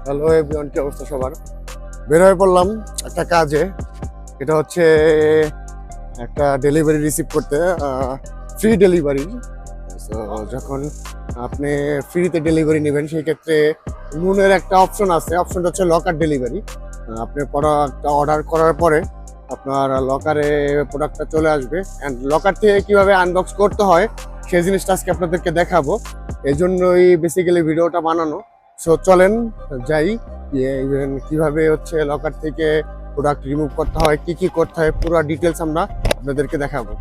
Hello everyone, কি অবস্থা সবার? বের হয়ে পড়লাম একটা কাজে। এটা হচ্ছে একটা ডেলিভারি রিসিভ করতে, ফ্রি ডেলিভারি। সো যখন আপনি ফ্রিতে ডেলিভারি নেবেন সেই ক্ষেত্রে নুনের একটা অপশন আছে, অপশনটা হচ্ছে লকার ডেলিভারি। আপনি প্রোডাক্টটা অর্ডার করার পরে আপনার লকারে প্রোডাক্টটা চলে আসবে, অ্যান্ড লকার থেকে কিভাবে আনবক্স করতে হয় সেই জিনিসটা আজকে আপনাদেরকে দেখাবো। এই জন্যই বেসিক্যালি ভিডিওটা বানানো। সো চলেন যাই, ইভেন কিভাবে হচ্ছে লকার থেকে প্রোডাক্ট রিমুভ করতে হয়, কি কি করতে হয়, পুরো ডিটেলস আমরা আপনাদেরকে দেখাবো।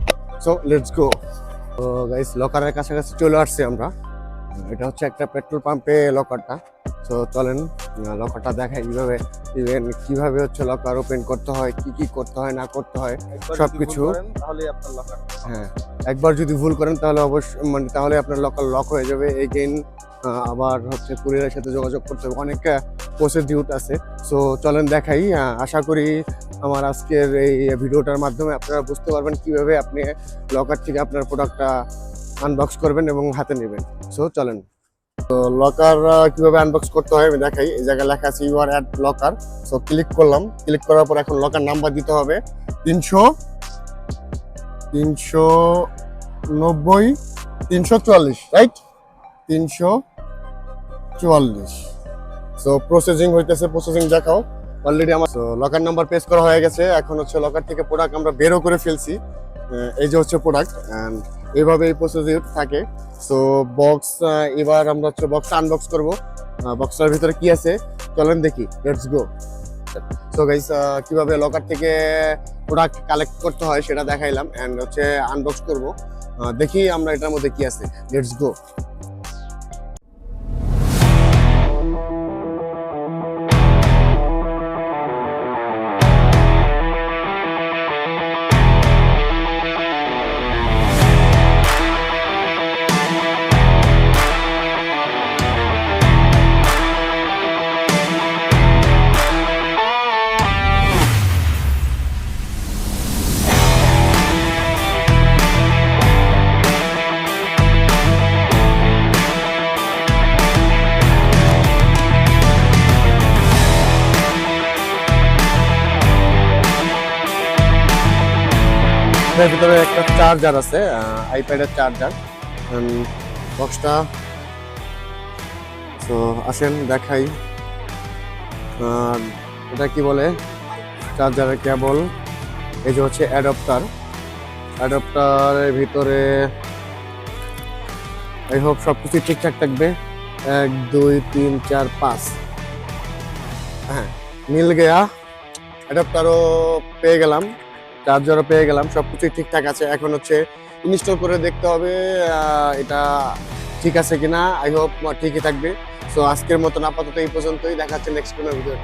So let's go. তো গাইস, লকারের কাছাকাছি চলে আসছি আমরা। এটা হচ্ছে একটা পেট্রোল পাম্পে লকারটা। সো চলেন লকারটা দেখাই, কিভাবে ইভেন কিভাবে হচ্ছে লকার ওপেন করতে হয়, কি কি করতে হয় না করতে হয় সবকিছু। তাহলে আপনার লকার। হ্যাঁ, একবার যদি ভুল করেন তাহলে অবশ্যই তাহলে আপনার লকার লক হয়ে যাবে। এগেইন আবার হচ্ছে কুরিয়ারের সাথে যোগাযোগ করতে হবে, অনেক প্রসিডিউর আছে। সো চলেন দেখাই। আশা করি আমার আজকের এই ভিডিওটার মাধ্যমে আপনারা বুঝতে পারবেন কিভাবে আপনি লকার থেকে আপনার প্রোডাক্টটা আনবক্স করবেন এবং হাতে নেবেন। সো চলেন। তো লকার কিভাবে আনবক্স করতে হয় আমি দেখাই। এই জায়গায় লেখা আছে you are at locker. So click করলাম, ক্লিক করার পর এখন লকার নাম্বার দিতে হবে 390 344, রাইট? 344। সো প্রসেসিং হইতেছে, প্রসেসিং দেখাও। অলরেডি আমার লকার নাম্বার পেস্ট করা হয়ে গেছে। এখন হচ্ছে লকার থেকে প্রোডাক্ট আমরা বেরও করে ফেলছি। এই যে হচ্ছে প্রোডাক্ট, অ্যান্ড এইভাবে এই প্রসেসিং থাকে। সো বক্স, এবার আমরা হচ্ছে বক্স আনবক্স করব। বক্সটার ভিতরে কি আছে চলেন দেখি, লেটস গো। সো গাইস, কিভাবে লকার থেকে প্রোডাক্ট কালেক্ট করতে হয় সেটা দেখাইলাম, এন্ড হচ্ছে আনবক্স করব। দেখি আমরা এটার মধ্যে কি আছে, লেটস গো। এর ভিতরে একটা চার্জার আছে, আইপ্যাডের চার্জার। বক্সটা তো আসেন দেখাই। এটা কি বলে, চার্জারের কেবল। এই যে হচ্ছে অ্যাডাপ্টারের ভিতরে আই হোপ সবকিছু ঠিকঠাক থাকবে। 1 2 3 4 5, হ্যাঁ মিল গেয়া। অ্যাডাপ্টারও পেয়ে গেলাম, চার্জারও পেয়ে গেলাম, সবকিছু ঠিকঠাক আছে। এখন হচ্ছে ইনস্টল করে দেখতে হবে এটা ঠিক আছে কিনা। আই হোপ ঠিকই থাকবে। সো আজকের মতন আপাতত এই পর্যন্তই, দেখা হচ্ছে নেক্সট কোনো ভিডিও।